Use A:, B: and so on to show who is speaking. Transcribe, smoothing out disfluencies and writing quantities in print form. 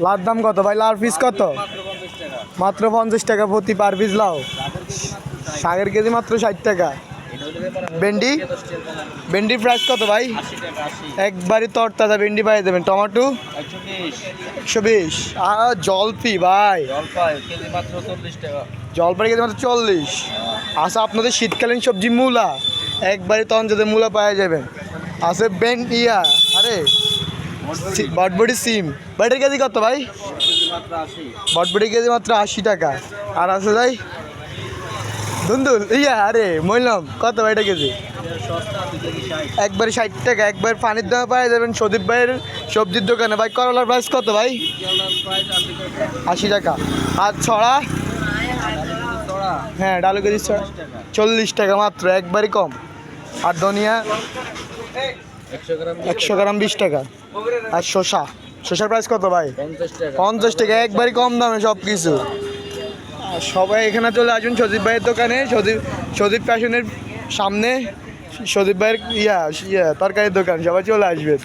A: লাউর দাম কত ভাই? লাউর পিস কত? মাত্র 50 টাকা প্রতি পার পিস লাউ। শাকের কেজি মাত্র 60 টাকা। ভেন্ডি, ভেন্ডির প্রাইস কত ভাই? একবারই তরতাজা ভেন্ডি পাই দেবেন। টমেটো 120। আর জলপি ভাই, জলপাই কেজি মাত্র 40। আচ্ছা, আপনাদের শীতকালীন সবজি মূলা, একবারই তখন যদি মূলা পাওয়া যাবেন। আছে ইয়া, আরে বটবটি সিম, বটের কেজি কত ভাই? বটবটি কেজি মাত্র 80 টাকা। আর আছে ভাই ধুন্দুল, ইয়া আরে মইলাম কত ভাই এটা কেজি? একবারে 60 টাকা। একবার পানির দামে পাওয়া যাবেন সদীপ ভাইয়ের সবজির দোকানে। ভাই করলার প্রাইস কত ভাই? 80 টাকা। আর ছড়া, হ্যাঁ ডালু কেজি 40 টাকা মাত্র, একবারই কম। আর ধনিয়া 100 গ্রাম 20 টাকা। আর শসা, শসার প্রাইস কত ভাই? 50 টাকা। একবারই কম দামে সব কিছু। সবাই এখানে চলে আসুন সদীপ ভাইয়ের দোকানে, সদীপ ফ্যাশনের সামনে সদীপ ভাইয়ের ইয়া তরকারির দোকান, সবাই চলে আসবেন।